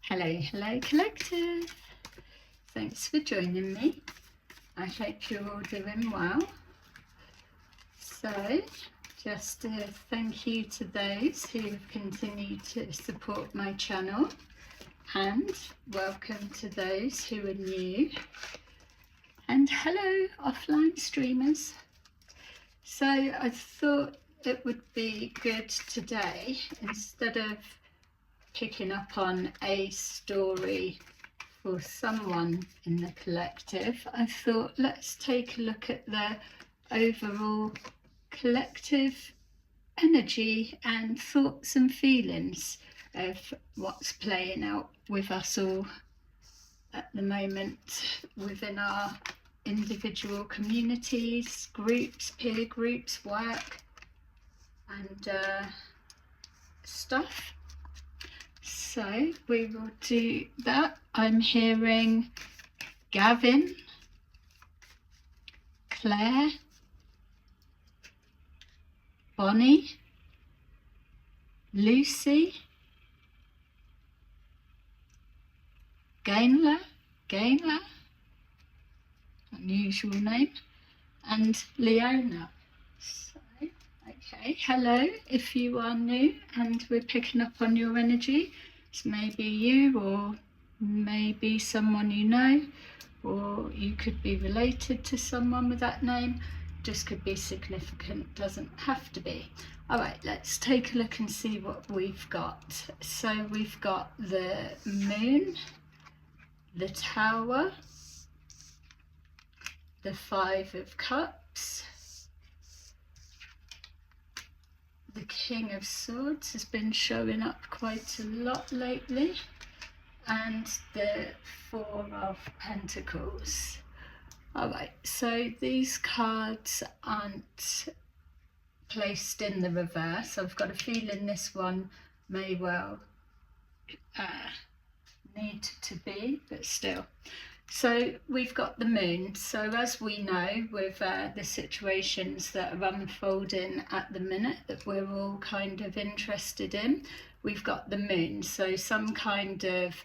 Hello collective, thanks for joining me. I hope you're all doing well. So just a thank you to those who have continued to support my channel, and welcome to those who are new, and hello offline streamers. So I thought it would be good today, instead of picking up on a story for someone in the collective, I thought let's take a look at the overall collective energy and thoughts and feelings of what's playing out with us all at the moment within our individual communities, groups, peer groups, work and stuff. So we will do that. I'm hearing Gavin, Claire, Bonnie, Lucy, Gainler, unusual name, and Leona. So, okay, hello if you are new and we're picking up on your energy. It's maybe you or maybe someone you know, or you could be related to someone with that name. Just could be significant, doesn't have to be. All right, let's take a look and see what we've got. So we've got the moon, the tower, the 5 of cups, the King of Swords has been showing up quite a lot lately, and the 4 of Pentacles. All right, so these cards aren't placed in the reverse. I've got a feeling this one may well need to be, but still. So we've got the moon. So as we know, with the situations that are unfolding at the minute that we're all kind of interested in, we've got the moon. So some kind of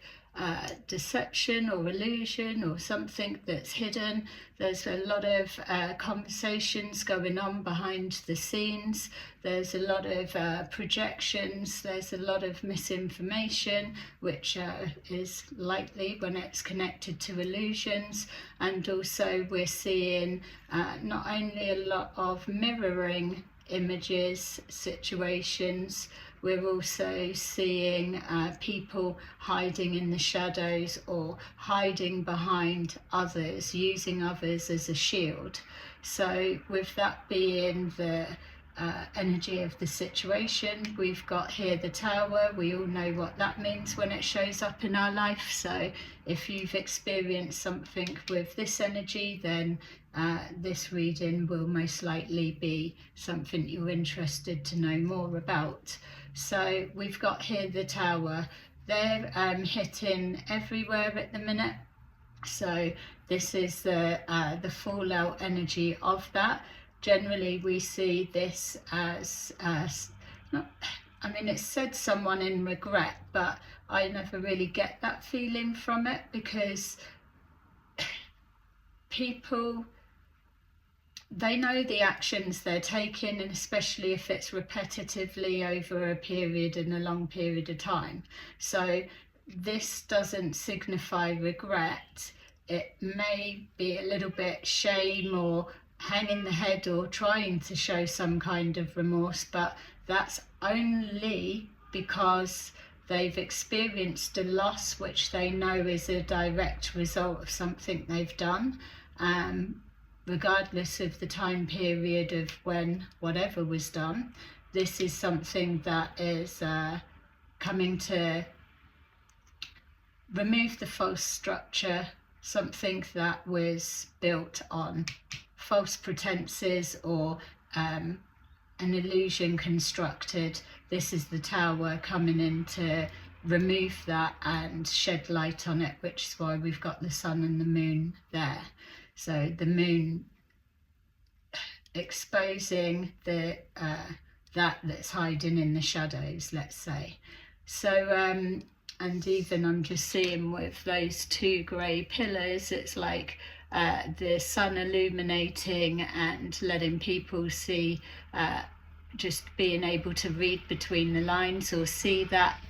deception or illusion or something that's hidden. There's a lot of conversations going on behind the scenes. There's a lot of projections. There's a lot of misinformation, which is likely when it's connected to illusions. And also we're seeing not only a lot of mirroring images, situations, we're also seeing people hiding in the shadows or hiding behind others, using others as a shield. So with that being the energy of the situation, we've got here the tower. We all know what that means when it shows up in our life. So if you've experienced something with this energy, then this reading will most likely be something you're interested to know more about. So we've got here the tower. They're hitting everywhere at the minute. So this is the fallout energy of that. Generally we see this as not, I mean, it's said someone in regret, but I never really get that feeling from it, because people, they know the actions they're taking, and especially if it's repetitively over a period and a long period of time. So this doesn't signify regret. It may be a little bit shame or hanging the head or trying to show some kind of remorse, but that's only because they've experienced a loss which they know is a direct result of something they've done. Regardless of the time period of when whatever was done, this is something that is coming to remove the false structure, something that was built on false pretenses or an illusion constructed. This is the tower coming in to remove that and shed light on it, which is why we've got the sun and the moon there. So the moon exposing the that's hiding in the shadows, let's say. So and even I'm just seeing with those two grey pillars, it's like the sun illuminating and letting people see, just being able to read between the lines or see that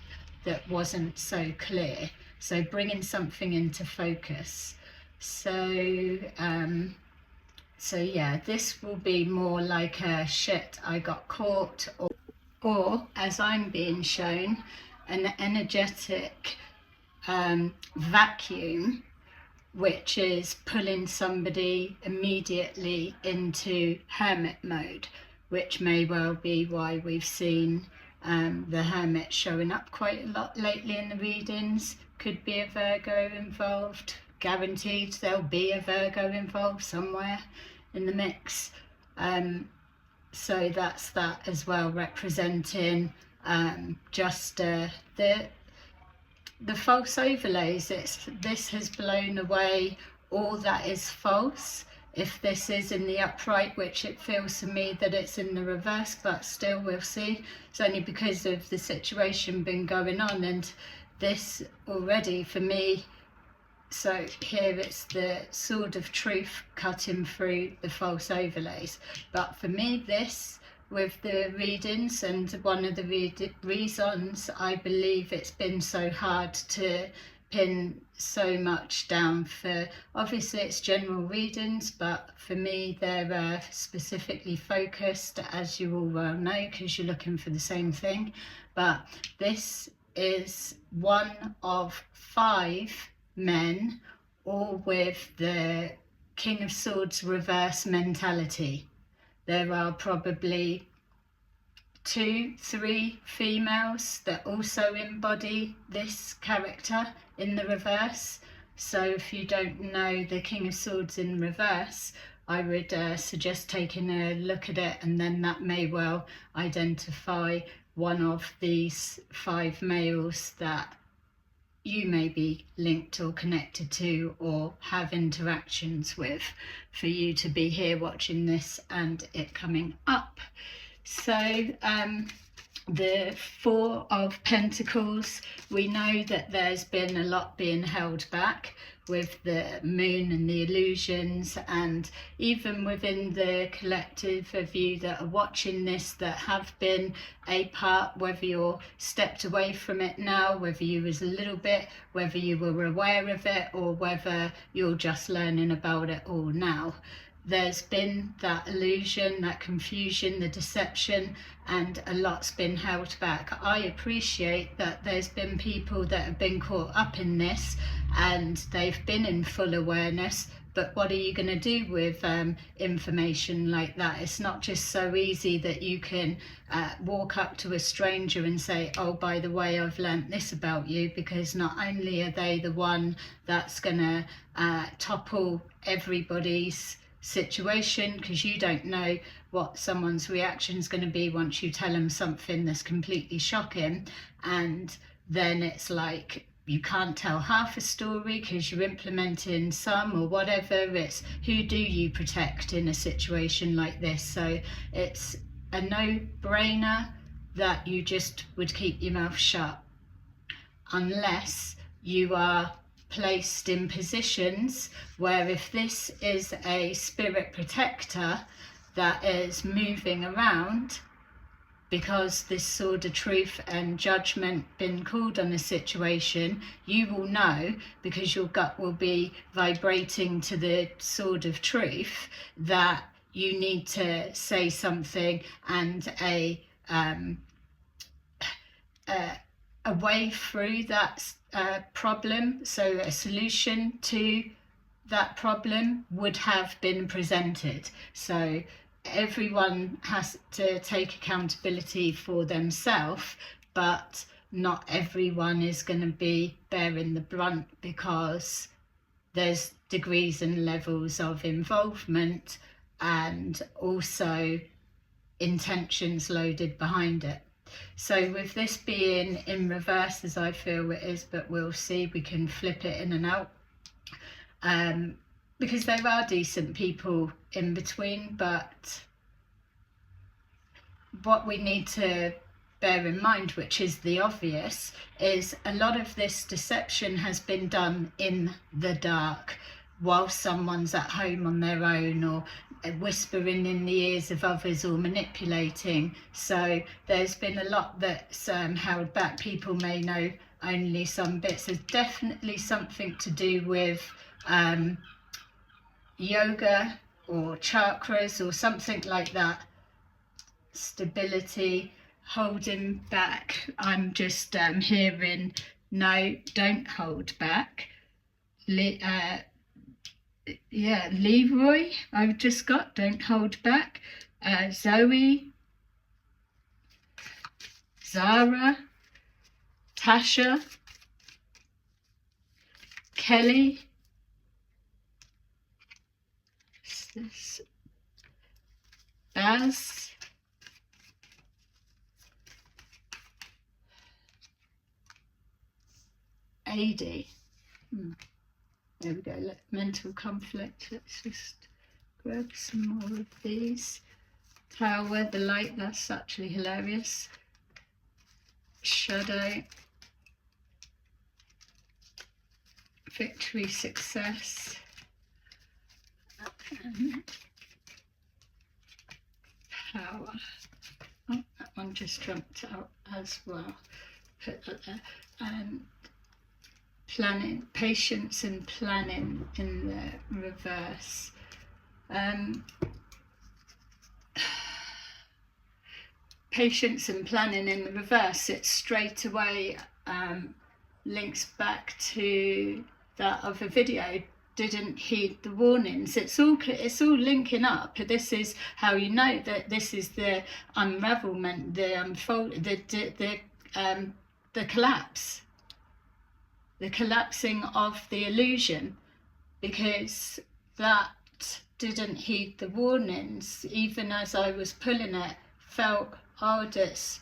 wasn't so clear. So bringing something into focus. So yeah, this will be more like a shit, I got caught, or as I'm being shown, an energetic vacuum, which is pulling somebody immediately into hermit mode, which may well be why we've seen the hermit showing up quite a lot lately in the readings. Could be a Virgo involved. Guaranteed there'll be a Virgo involved somewhere in the mix. So that's that as well, representing just the false overlays. This has blown away all that is false. If this is in the upright, which it feels to me that it's in the reverse, but still we'll see. It's only because of the situation been going on, and this already for me. So here it's the sword of truth cutting through the false overlays. But for me, this with the readings, and one of the reasons I believe it's been so hard to pin so much down, for obviously it's general readings, but for me they're specifically focused, as you all well know, because you're looking for the same thing. But this is one of 5 men, all with the King of Swords reverse mentality. There are probably 2, 3 females that also embody this character in the reverse. So if you don't know the King of Swords in reverse, I would suggest taking a look at it, and then that may well identify one of these 5 males that you may be linked or connected to or have interactions with, for you to be here watching this and it coming up. So the 4 of Pentacles, we know that there's been a lot being held back with the moon and the illusions, and even within the collective of you that are watching this that have been a part, whether you're stepped away from it now, whether you was a little bit, whether you were aware of it, or whether you're just learning about it all now. There's been that illusion, that confusion, the deception, and a lot's been held back. I appreciate that there's been people that have been caught up in this and they've been in full awareness, but what are you going to do with information like that? It's not just so easy that you can walk up to a stranger and say, oh, by the way, I've learnt this about you, because not only are they the one that's going to topple everybody's situation, because you don't know what someone's reaction is going to be once you tell them something that's completely shocking, and then it's like you can't tell half a story because you're implementing some or whatever. It's who do you protect in a situation like this? So it's a no-brainer that you just would keep your mouth shut, unless you are placed in positions where, if this is a spirit protector that is moving around, because this sword of truth and judgment been called on a situation, you will know, because your gut will be vibrating to the sword of truth, that you need to say something, and a way through that problem, so a solution to that problem would have been presented. So everyone has to take accountability for themselves, but not everyone is going to be bearing the brunt, because there's degrees and levels of involvement and also intentions loaded behind it. So with this being in reverse, as I feel it is, but we'll see, we can flip it in and out, because there are decent people in between. But what we need to bear in mind, which is the obvious, is a lot of this deception has been done in the dark while someone's at home on their own, or whispering in the ears of others, or manipulating. So there's been a lot that's held back. People may know only some bits. There's definitely something to do with yoga or chakras or something like that. Stability, holding back. I'm just hearing, no, don't hold back. Yeah, Leroy, I've just got, don't hold back. Zoe, Zara, Tasha, Kelly, Baz, AD. There we go. Mental conflict. Let's just grab some more of these. Tower, the light, that's actually hilarious. Shadow. Victory, success. Power. Oh, that one just jumped out as well. Put that there. Planning, patience and planning in the reverse. Patience and planning in the reverse, it straight away links back to that other video. Didn't heed the warnings. It's all linking up. This is how you know that this is the unravelment, the unfold, the collapse. The collapsing of the illusion, because that didn't heed the warnings. Even as I was pulling it, felt, oh, this,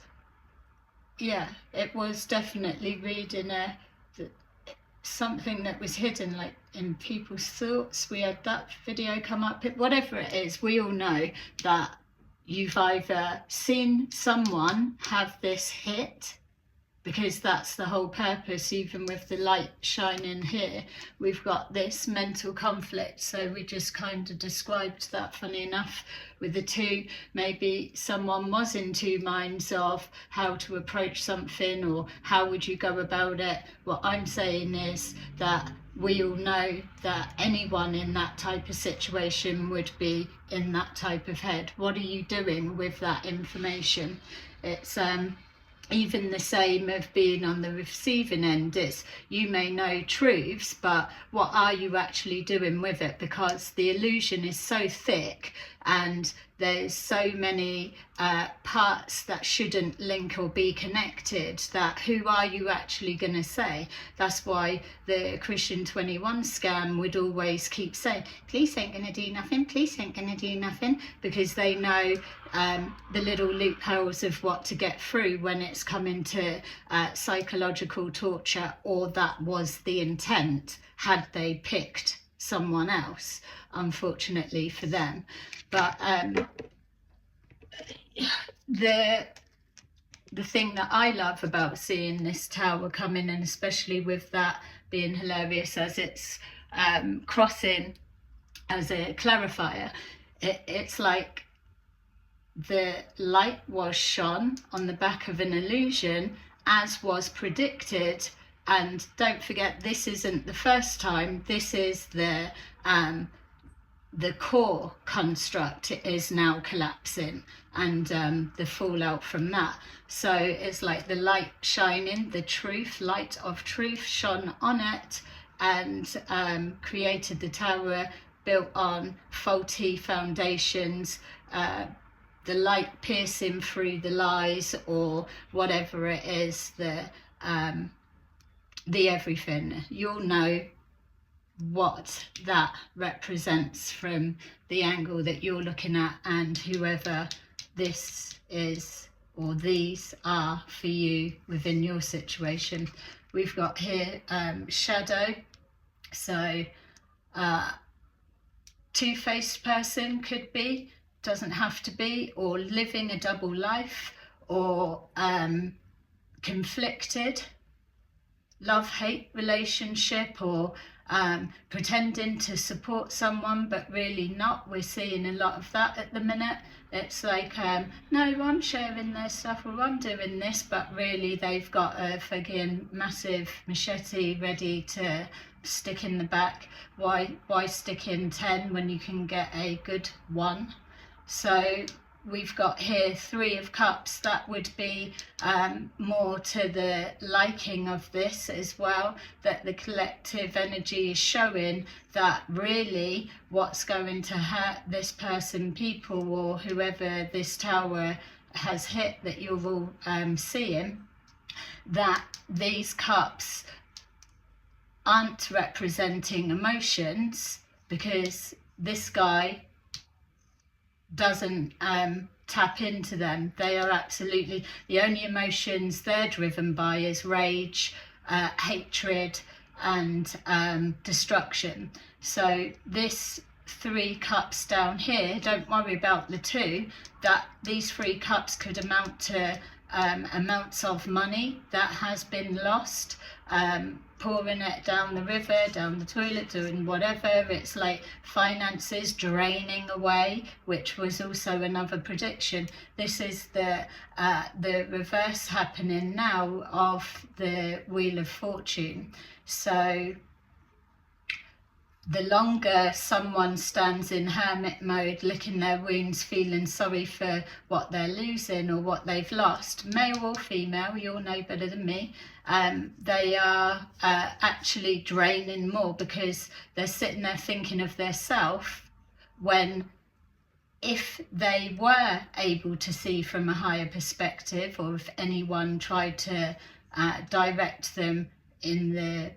yeah, it was definitely reading something that was hidden, like in people's thoughts. We had that video come up. Whatever it is, we all know that you've either seen someone have this hit, because that's the whole purpose. Even with the light shining here, we've got this mental conflict. So we just kind of described that, funny enough, with the two. Maybe someone was in two minds of how to approach something, or how would you go about it. What I'm saying is that we all know that anyone in that type of situation would be in that type of head. What are you doing with that information? It's even the same of being on the receiving end. It's, you may know truths, but what are you actually doing with it? Because the illusion is so thick, and there's so many parts that shouldn't link or be connected, that who are you actually going to say? That's why the Christian 21 scam would always keep saying, police ain't going to do nothing, police ain't going to do nothing, because they know the little loopholes of what to get through when it's coming to psychological torture, or that was the intent had they picked someone else, unfortunately for them. But the thing that I love about seeing this tower come in, and especially with that being hilarious as it's crossing as a clarifier, it's like the light was shone on the back of an illusion, as was predicted. And don't forget, this isn't the first time. This is the core construct is now collapsing, and the fallout from that. So it's like the light shining, the truth, light of truth shone on it, and created the tower built on faulty foundations, the light piercing through the lies, or whatever it is, the everything. You'll know what that represents from the angle that you're looking at, and whoever this is or these are for you within your situation. We've got here shadow, so two-faced person could be, doesn't have to be, or living a double life, or conflicted love-hate relationship, or pretending to support someone but really not. We're seeing a lot of that at the minute. It's like, no, I'm sharing their stuff, or I'm doing this, but really they've got a friggin' massive machete ready to stick in the back. Why stick in 10 when you can get a good 1? So we've got here 3 of cups. That would be more to the liking of this as well, that the collective energy is showing that really what's going to hurt this person, people, or whoever this tower has hit that you're all seeing, that these cups aren't representing emotions, because this guy doesn't tap into them. They are absolutely, the only emotions they're driven by is rage, hatred, and destruction. So this 3 cups down here, don't worry about the 2, that these 3 cups could amount to amounts of money that has been lost, pouring it down the river, down the toilet, doing whatever. It's like finances draining away, which was also another prediction. This is the reverse happening now of the Wheel of Fortune. So the longer someone stands in hermit mode, licking their wounds, feeling sorry for what they're losing or what they've lost, male or female, you'll know better than me, they are actually draining more, because they're sitting there thinking of their self, when if they were able to see from a higher perspective, or if anyone tried to direct them in the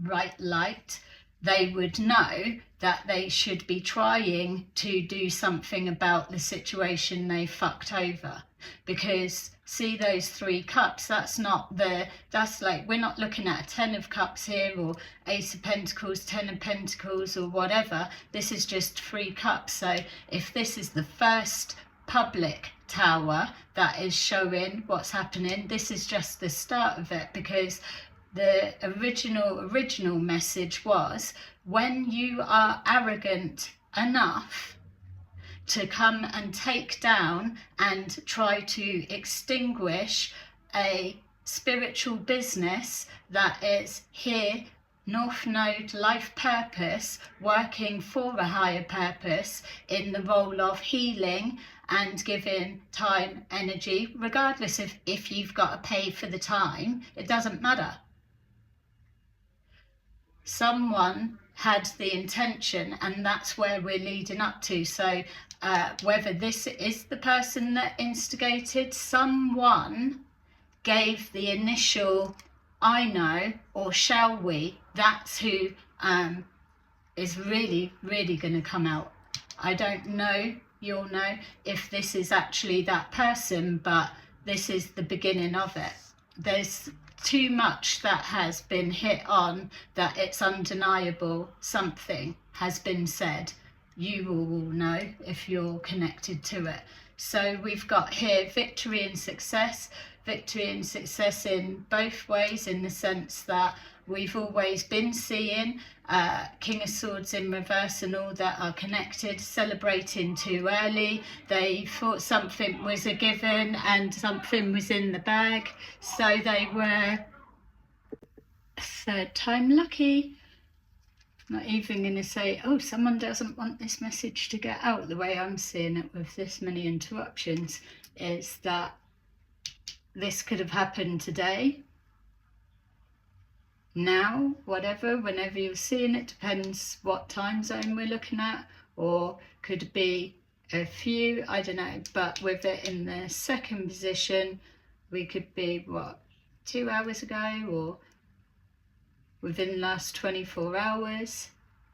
right light, they would know that they should be trying to do something about the situation they fucked over. Because see those 3 cups, that's like, we're not looking at a 10 of cups here, or Ace of Pentacles, 10 of Pentacles, or whatever. This is just 3 cups. So if this is the first public tower that is showing what's happening, this is just the start of it, because the original message was, when you are arrogant enough to come and take down and try to extinguish a spiritual business that is here, North Node life purpose, working for a higher purpose in the role of healing and giving time, energy, regardless of if you've got to pay for the time, it doesn't matter. Someone had the intention, and that's where we're leading up to. So whether this is the person that instigated, someone gave the initial I know, or shall we, that's who is really going to come out. I don't know, you'll know, if this is actually that person, but this is the beginning of it. There's too much that has been hit on that it's undeniable. Something has been said. You will know if you're connected to it. So we've got here victory and success. Victory and success in both ways, in the sense that we've always been seeing King of Swords in reverse and all that are connected, celebrating too early. They thought something was a given and something was in the bag, so they were 3rd time lucky. Not even going to say, oh, someone doesn't want this message to get out. The way I'm seeing it with this many interruptions is that this could have happened today, now, whatever, whenever you're seeing it, depends what time zone we're looking at, or could be a few, I don't know, but with it in the 2nd position, we could be, what, 2 hours ago, or within the last 24 hours,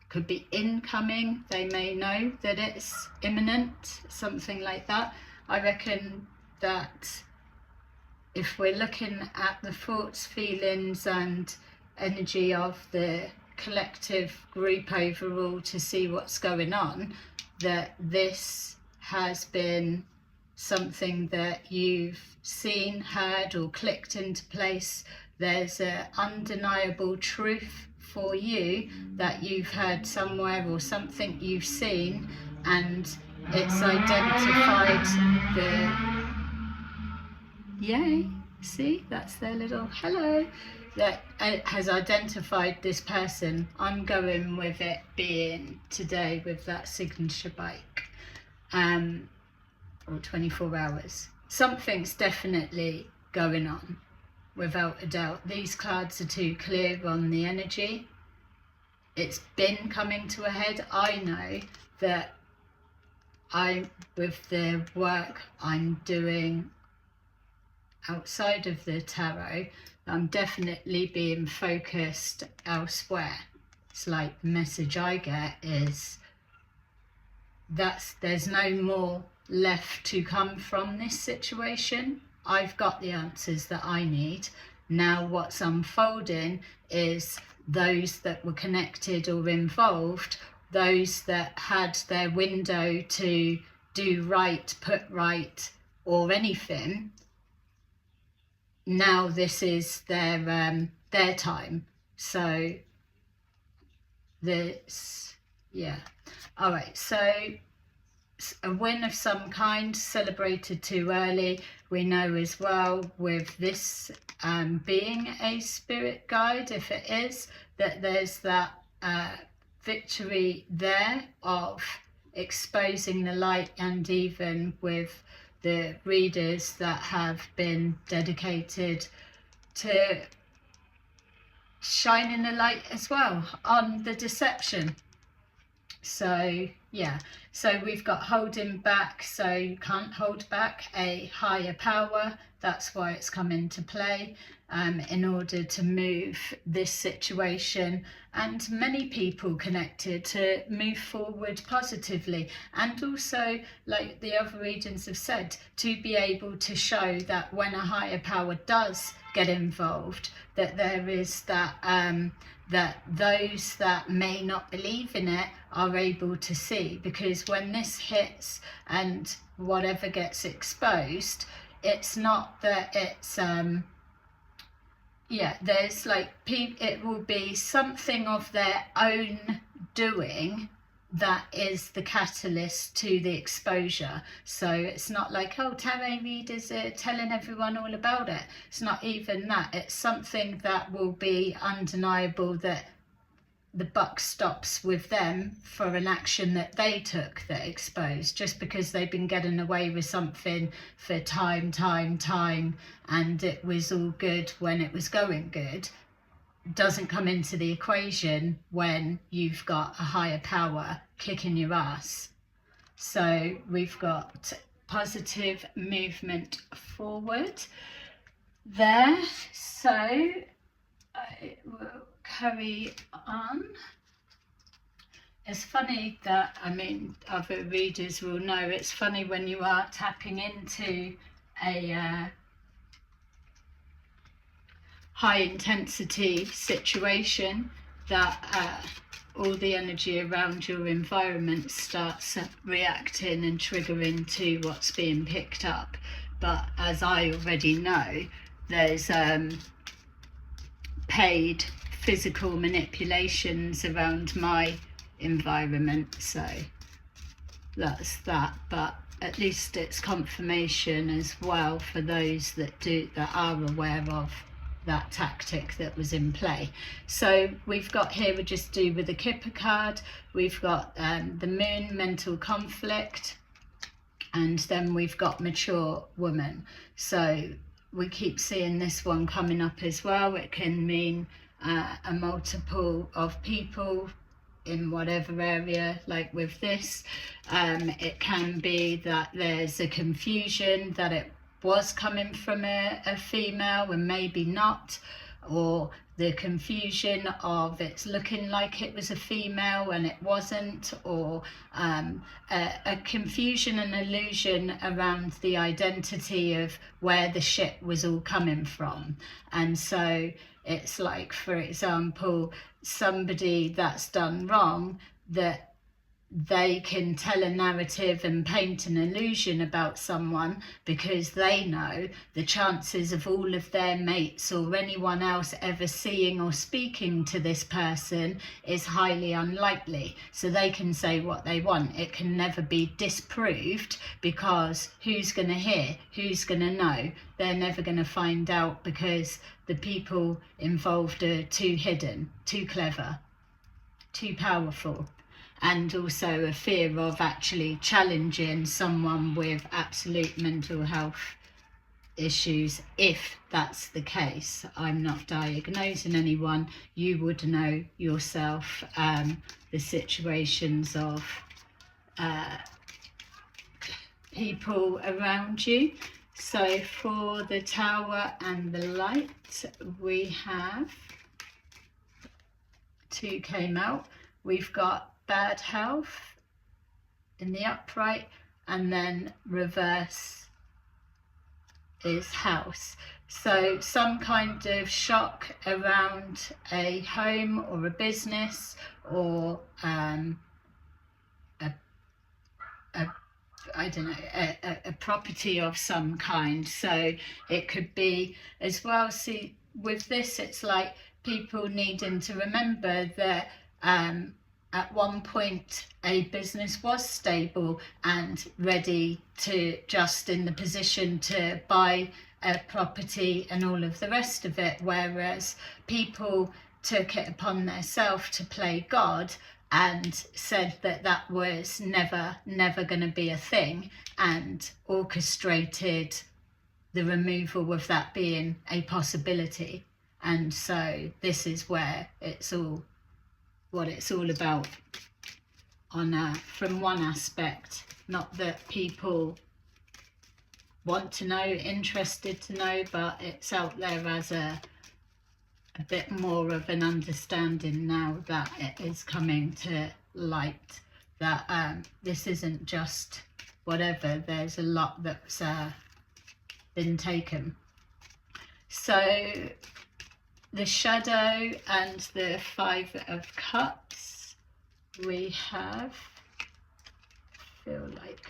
could be incoming. They may know that it's imminent, something like that. I reckon that if we're looking at the thoughts, feelings and energy of the collective group overall to see what's going on, that this has been something that you've seen, heard, or clicked into place. There's an undeniable truth for you that you've heard somewhere, or something you've seen, and it's identified yay, see, that's their little hello, that has identified this person. I'm going with it being today with that signature bike, or 24 hours. Something's definitely going on, without a doubt. These cards are too clear on the energy. It's been coming to a head. I know that with the work I'm doing outside of the tarot, I'm definitely being focused elsewhere. It's like the message I get is there's no more left to come from this situation. I've got the answers that I need. Now what's unfolding is those that were connected or involved, those that had their window to do right, put right, or anything, now this is their time. So this, yeah. All right, so a win of some kind, celebrated too early. We know as well with this being a spirit guide, if it is, that there's that victory there of exposing the light, and even with the readers that have been dedicated to shining the light as well on the deception. So yeah, so we've got holding back, so you can't hold back a higher power. That's why it's come into play in order to move this situation and many people connected to move forward positively, and also, like the other readings have said, to be able to show that when a higher power does get involved, that there is that that those that may not believe in it are able to see, because when this hits and whatever gets exposed, it's not that it's yeah, there's like it will be something of their own doing that is the catalyst to the exposure. So it's not like, oh, tarot readers are telling everyone all about it. It's not even that. It's something that will be undeniable, that the buck stops with them for an action that they took that exposed, just because they've been getting away with something for time, and it was all good when it was going good, doesn't come into the equation when you've got a higher power kicking your ass. So we've got positive movement forward there. So I will carry on. It's funny that, I mean, other readers will know, it's funny when you are tapping into a high intensity situation, that all the energy around your environment starts reacting and triggering to what's being picked up. But as I already know, there's paid physical manipulations around my environment, so that's that. But at least it's confirmation as well for those that are aware of that tactic that was in play. So we've got here, we just do with the Kipper card, we've got the moon, mental conflict, and then we've got mature woman. So we keep seeing this one coming up as well. It can mean a multiple of people in whatever area, like with this. It can be that there's a confusion that it was coming from a female and maybe not, or the confusion of it's looking like it was a female and it wasn't, or a confusion and illusion around the identity of where the shit was all coming from. And so it's like, for example, somebody that's done wrong, that they can tell a narrative and paint an illusion about someone because they know the chances of all of their mates or anyone else ever seeing or speaking to this person is highly unlikely. So they can say what they want. It can never be disproved, because who's going to hear? Who's going to know? They're never going to find out, because the people involved are too hidden, too clever, too powerful. And also a fear of actually challenging someone with absolute mental health issues. If that's the case, I'm not diagnosing anyone. You would know yourself the situations of people around you. So for the Tower and the Light, we have 2 came out. We've got bad health in the upright, and then reverse is house. So some kind of shock around a home or a business, or I don't know, a property of some kind. So it could be as well, see, with this, it's like people needing to remember that at one point a business was stable and ready to, just in the position to buy a property and all of the rest of it, whereas people took it upon themselves to play God and said that that was never going to be a thing, and orchestrated the removal of that being a possibility. And so this is where it's all, what it's all about on from one aspect. Not that people want to know, interested to know, but it's out there as a bit more of an understanding now that it is coming to light, that this isn't just whatever, there's a lot that's been taken. So the Shadow and the 5 of Cups, we have, I feel like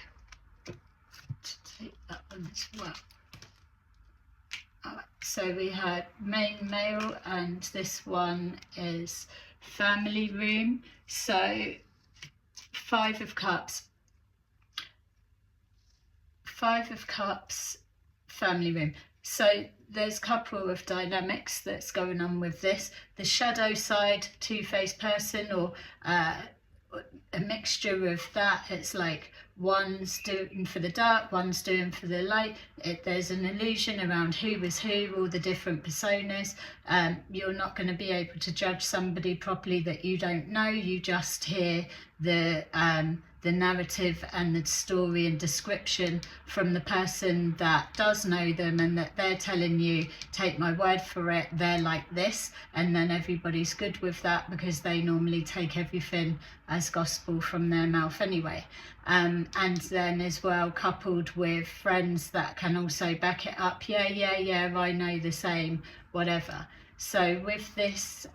to take that one as well. So we had main male, and this one is family room. So 5 of Cups, 5 of Cups, family room. So there's a couple of dynamics that's going on with this. The shadow side, two-faced person, or a mixture of that. It's like one's doing for the dark, one's doing for the light. There's an illusion around who is who, all the different personas. You're not going to be able to judge somebody properly that you don't know. You just hear the narrative and the story and description from the person that does know them, and that they're telling you, take my word for it, they're like this, and then everybody's good with that because they normally take everything as gospel from their mouth anyway. And then as well, coupled with friends that can also back it up, yeah, I know the same, whatever. So with this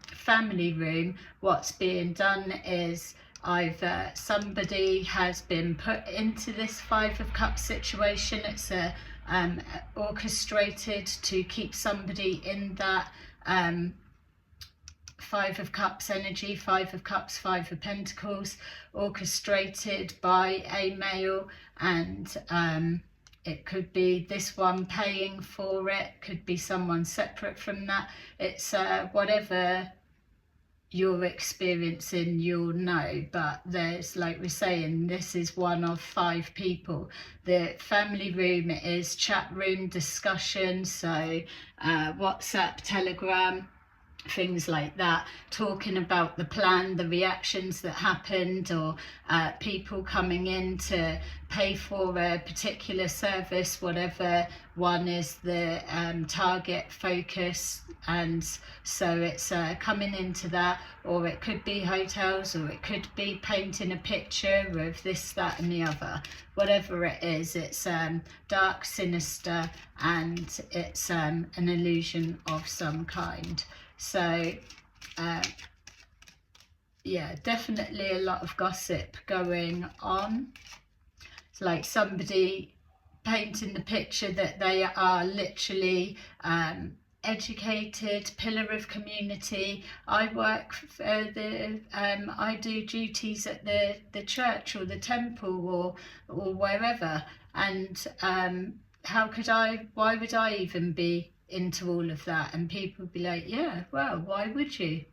family room, what's being done is either somebody has been put into this 5 of Cups situation. It's orchestrated to keep somebody in that 5 of Cups energy, 5 of Cups, 5 of Pentacles, orchestrated by a male, and it could be this one paying for it, could be someone separate from that. It's whatever you're experiencing, you'll know. But there's, like we're saying, this is one of 5 people. The family room is chat room discussion, so WhatsApp, Telegram, things like that, talking about the plan, the reactions that happened, or people coming in to pay for a particular service, whatever one is the target focus. And so it's coming into that, or it could be hotels, or it could be painting a picture of this, that and the other. Whatever it is, it's dark, sinister, and it's an illusion of some kind. So yeah, definitely a lot of gossip going on. It's like somebody painting the picture that they are literally educated, pillar of community. I work for I do duties at the church or the temple or wherever, and why would I even be into all of that? And people would be like, yeah, well, why would you?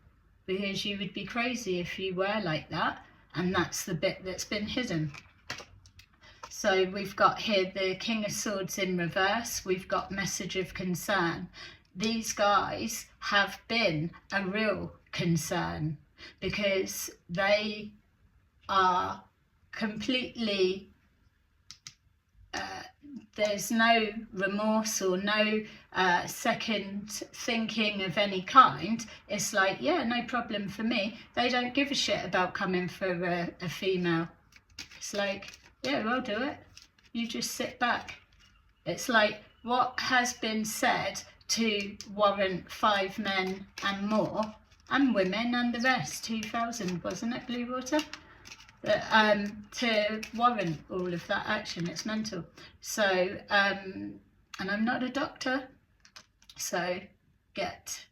Because you would be crazy if you were like that. And that's the bit that's been hidden. So we've got here the King of Swords in reverse. We've got message of concern. These guys have been a real concern because they are completely, there's no remorse or no second thinking of any kind. It's like, yeah, no problem for me. They don't give a shit about coming for a female. It's like, yeah, I'll do it. You just sit back. It's like, what has been said to warrant 5 men and more, and women and the rest, 2,000, wasn't it, Blue Water? To warrant all of that action. It's mental. So, and I'm not a doctor, so get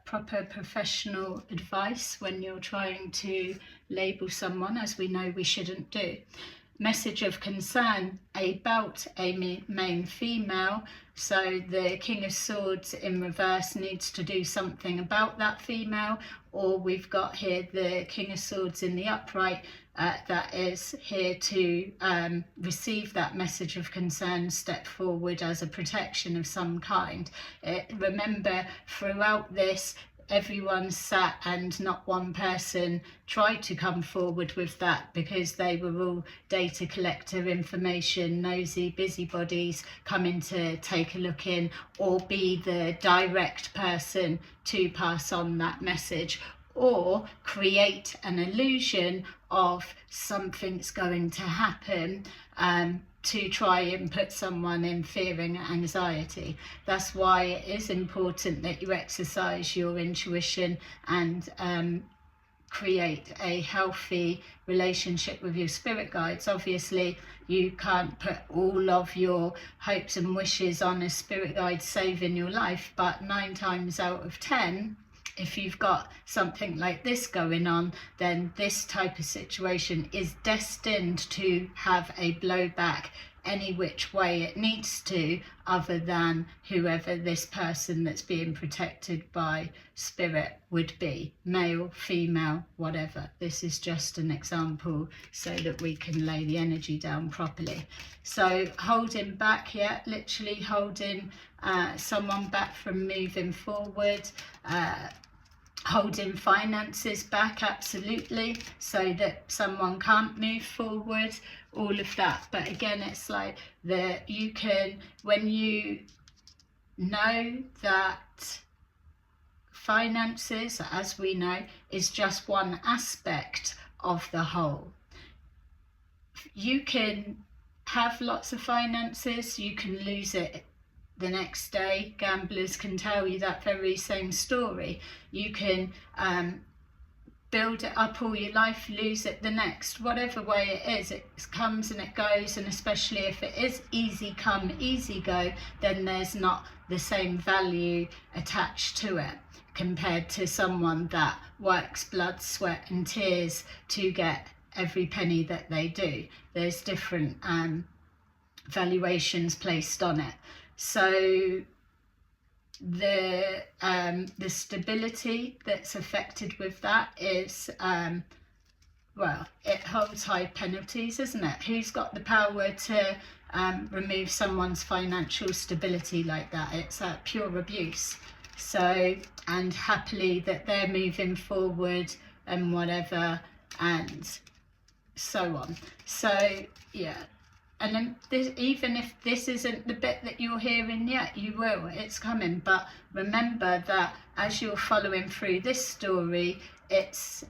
proper professional advice when you're trying to label someone, as we know we shouldn't do. Message of concern about a main female. So the King of Swords in reverse needs to do something about that female, or we've got here the King of Swords in the upright that is here to receive that message of concern, step forward as a protection of some kind. Remember, throughout this, everyone sat and not one person tried to come forward with that, because they were all data collector, information, nosy busybodies coming to take a look in or be the direct person to pass on that message, or create an illusion of something's going to happen to try and put someone in fear and anxiety. That's why it is important that you exercise your intuition and create a healthy relationship with your spirit guides. Obviously, you can't put all of your hopes and wishes on a spirit guide saving your life, but 9 times out of 10, if you've got something like this going on, then this type of situation is destined to have a blowback any which way it needs to, other than whoever this person that's being protected by spirit would be, male, female, whatever. This is just an example so that we can lay the energy down properly. So holding back, yeah, literally holding someone back from moving forward, holding finances back, absolutely, so that someone can't move forward, all of that. But again, it's like that you can, when you know that finances, as we know, is just one aspect of the whole. You can have lots of finances, you can lose it the next day. Gamblers can tell you that very same story. You can build it up all your life, lose it the next. Whatever way it is, it comes and it goes, and especially if it is easy come, easy go, then there's not the same value attached to it compared to someone that works blood, sweat and tears to get every penny that they do. There's different valuations placed on it. So the stability that's affected with that is, well, it holds high penalties, isn't it? Who's got the power to remove someone's financial stability like that? It's pure abuse. So, and happily that they're moving forward and whatever, and so on. So, yeah. And then this, even if this isn't the bit that you're hearing yet, you will, it's coming. But remember that as you're following through this story, it's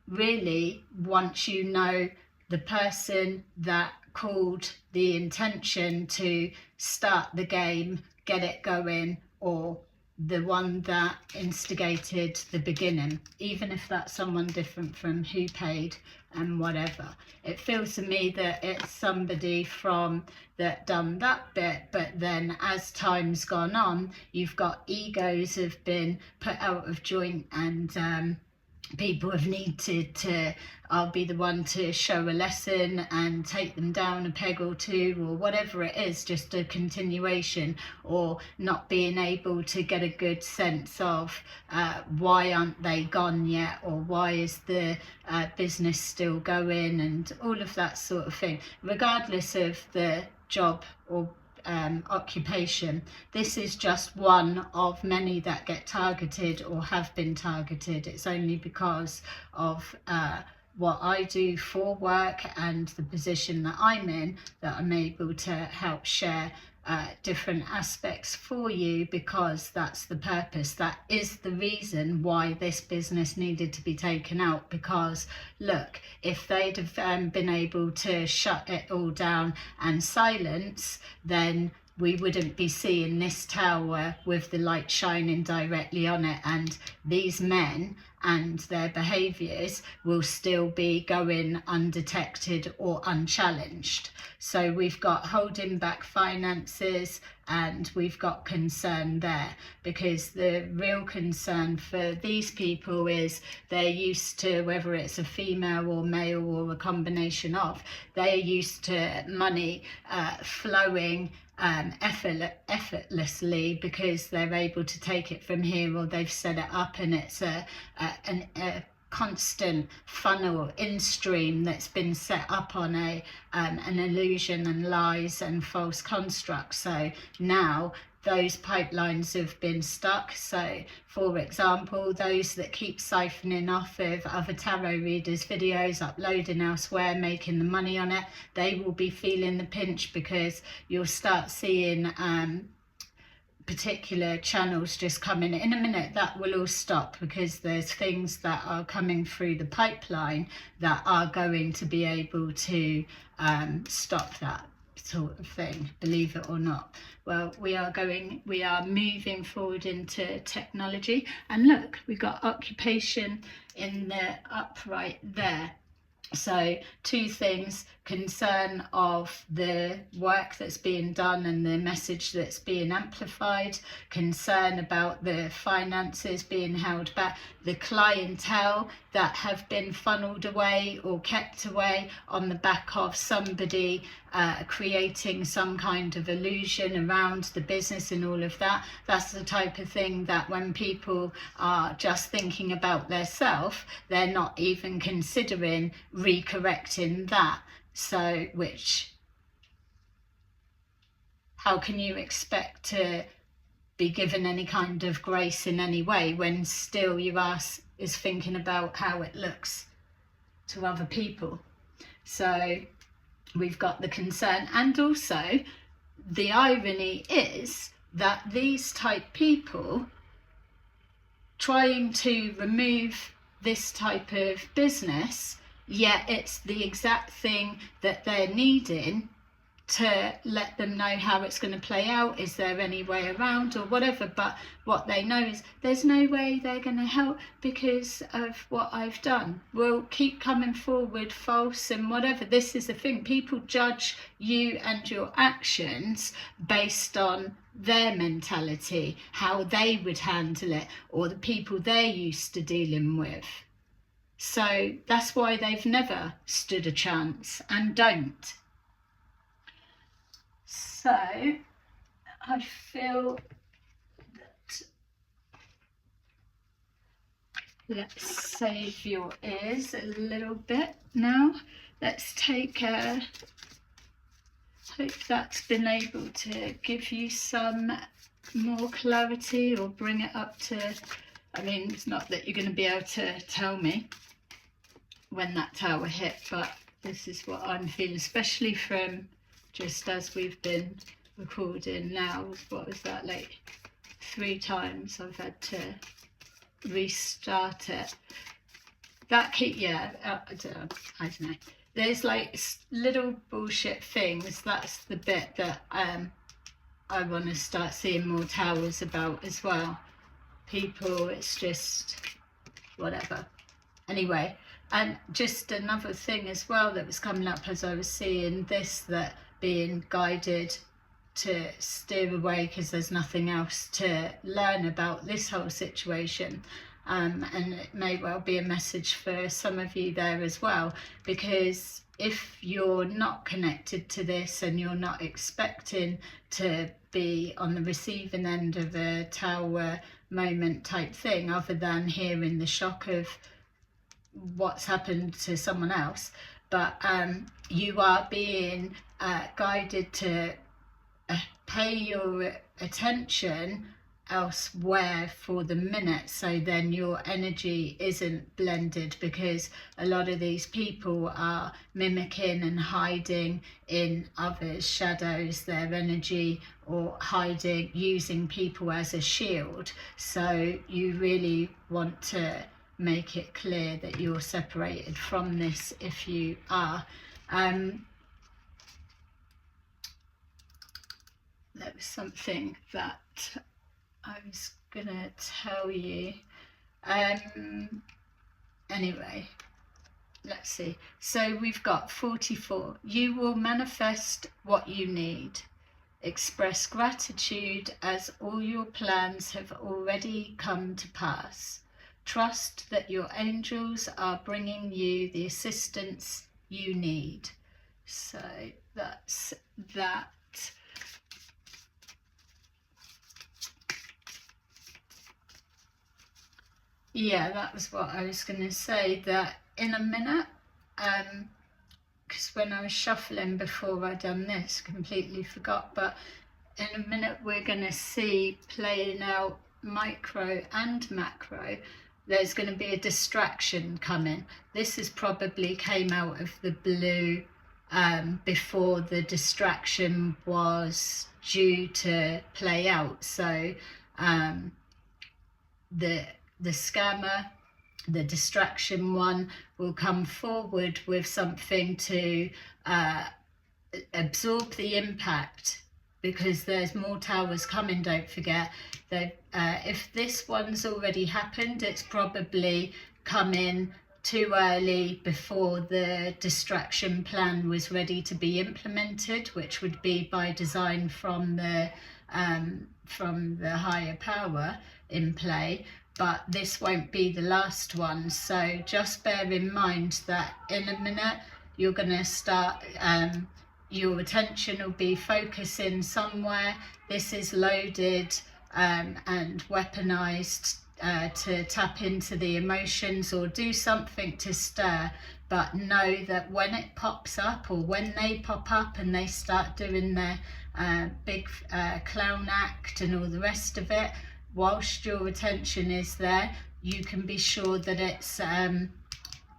really, once you know the person that called the intention to start the game, get it going, or the one that instigated the beginning, even if that's someone different from who paid and whatever. It feels to me that it's somebody from that done that bit, but then as time's gone on, you've got egos have been put out of joint, and people have needed to, I'll be the one to show a lesson and take them down a peg or two, or whatever it is, just a continuation, or not being able to get a good sense of why aren't they gone yet, or why is the business still going, and all of that sort of thing, regardless of the job or occupation. This is just one of many that get targeted or have been targeted. It's only because of what I do for work and the position that I'm in that I'm able to help share different aspects for you, because that's the purpose. That is the reason why this business needed to be taken out, because look, if they'd have been able to shut it all down and silence, then we wouldn't be seeing this tower with the light shining directly on it, and these men and their behaviours will still be going undetected or unchallenged. So we've got holding back finances, and we've got concern there, because the real concern for these people is they're used to, whether it's a female or male or a combination of, they're used to money flowing effortlessly, because they're able to take it from here, or they've set it up and it's a constant funnel in stream that's been set up on an illusion and lies and false constructs. So now those pipelines have been stuck. So for example, those that keep siphoning off of other tarot readers' videos, uploading elsewhere, making the money on it, they will be feeling the pinch, because you'll start seeing particular channels just coming in a minute. That will all stop, because there's things that are coming through the pipeline that are going to be able to stop that sort of thing, believe it or not. Well, we are moving forward into technology, and look, we've got occupation in the upright there. So two things: concern of the work that's being done and the message that's being amplified, concern about the finances being held back, the clientele that have been funneled away or kept away on the back of somebody creating some kind of illusion around the business and all of that. That's the type of thing that when people are just thinking about their self, they're not even considering recorrecting that. So how can you expect to be given any kind of grace in any way when still your ass is thinking about how it looks to other people? So we've got the concern, and also the irony is that these type people trying to remove this type of business, yet it's the exact thing that they're needing to let them know how it's going to play out. Is there any way around or whatever? But what they know is there's no way they're going to help because of what I've done. We'll keep coming forward false and whatever. This is the thing. People judge you and your actions based on their mentality, how they would handle it, or the people they're used to dealing with. So that's why they've never stood a chance and don't. So I feel that, let's save your ears a little bit now. Let's take hope that's been able to give you some more clarity or bring it up to, I mean, it's not that you're going to be able to tell me when that tower hit, but this is what I'm feeling, especially from just as we've been recording now. What was that, like 3 times I've had to restart it. That I don't know. There's like little bullshit things. That's the bit that I want to start seeing more towers about as well. people, it's just whatever. Anyway, and just another thing as well that was coming up as I was seeing this, that being guided to steer away because there's nothing else to learn about this whole situation. And it may well be a message for some of you there as well, because if you're not connected to this and you're not expecting to be on the receiving end of a tower moment type thing, other than hearing the shock of what's happened to someone else, but you are being guided to pay your attention elsewhere for the minute, so then your energy isn't blended, because a lot of these people are mimicking and hiding in others' shadows, their energy, or hiding, using people as a shield. So you really want to make it clear that you're separated from this if you are. There was something that I was gonna tell you. Anyway, let's see. So we've got 44. You will manifest what you need. Express gratitude as all your plans have already come to pass. Trust that your angels are bringing you the assistance you need. So that's that. Yeah, that was what I was going to say, that in a minute, because when I was shuffling before I done this, completely forgot, but in a minute we're going to see playing out micro and macro. There's going to be a distraction coming. This is probably came out of the blue before the distraction was due to play out. So the scammer, the distraction one, will come forward with something to absorb the impact, because there's more towers coming, don't forget. That if this one's already happened, it's probably come in too early before the distraction plan was ready to be implemented, which would be by design from the higher power in play. But this won't be the last one, so just bear in mind that in a minute you're going to start, your attention will be focusing somewhere. This is loaded and weaponized to tap into the emotions or do something to stir, but know that when it pops up, or when they pop up and they start doing their big clown act and all the rest of it, whilst your attention is there, you can be sure that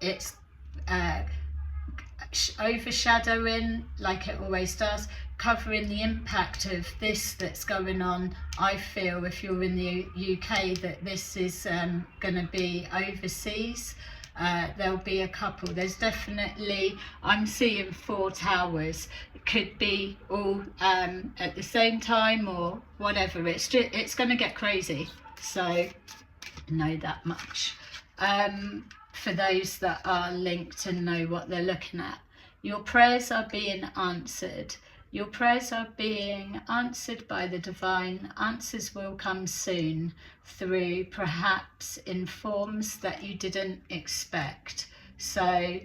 it's overshadowing, like it always does, covering the impact of this that's going on. I feel, if you're in the UK, that this is going to be overseas. There'll be a couple. There's definitely, I'm seeing 4 towers. It could be all at the same time or whatever. It's going to get crazy. So know that much. For those that are linked and know what they're looking at. Your prayers are being answered. Your prayers are being answered by the divine. Answers will come soon, through perhaps in forms that you didn't expect. So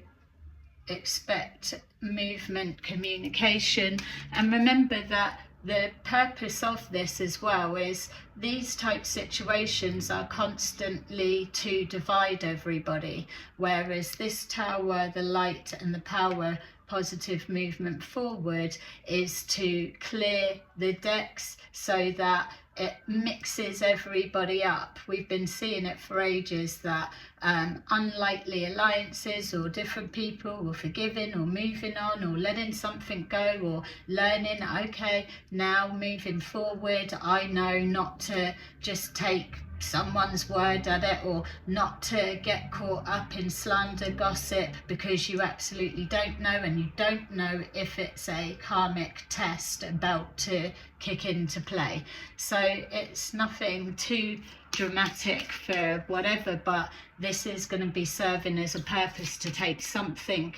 expect movement, communication, and remember that the purpose of this as well is these type situations are constantly to divide everybody, whereas this tower, the light and the power, positive movement forward, is to clear the decks so that it mixes everybody up. We've been seeing it for ages, that unlikely alliances or different people, or forgiving or moving on or letting something go, or learning, okay, now moving forward, I know not to just take someone's word at it, or not to get caught up in slander gossip because you absolutely don't know, and you don't know if it's a karmic test about to kick into play. So it's nothing too dramatic for whatever, but this is going to be serving as a purpose to take something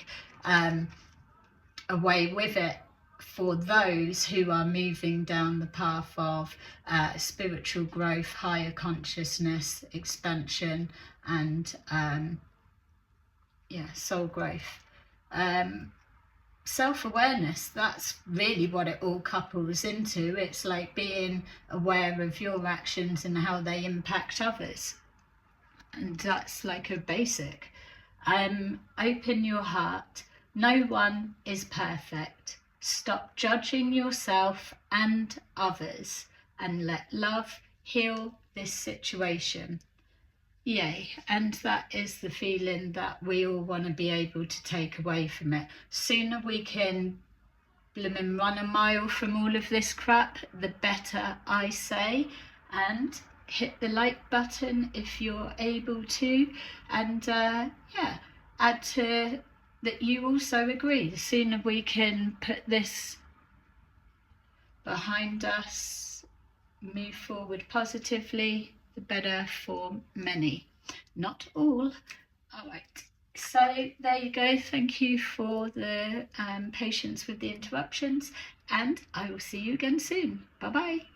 away with it for those who are moving down the path of spiritual growth, higher consciousness, expansion, and soul growth. Self-awareness, that's really what it all couples into. It's like being aware of your actions and how they impact others. And that's like a basic. Open your heart. No one is perfect. Stop judging yourself and others, and let love heal this situation. Yay. And that is the feeling that we all want to be able to take away from it. Sooner we can blooming run a mile from all of this crap, the better, I say. And hit the like button if you're able to, and add to that you also agree. The sooner we can put this behind us, move forward positively, the better for many, not all. All right, so there you go. Thank you for the patience with the interruptions, and I will see you again soon. Bye bye.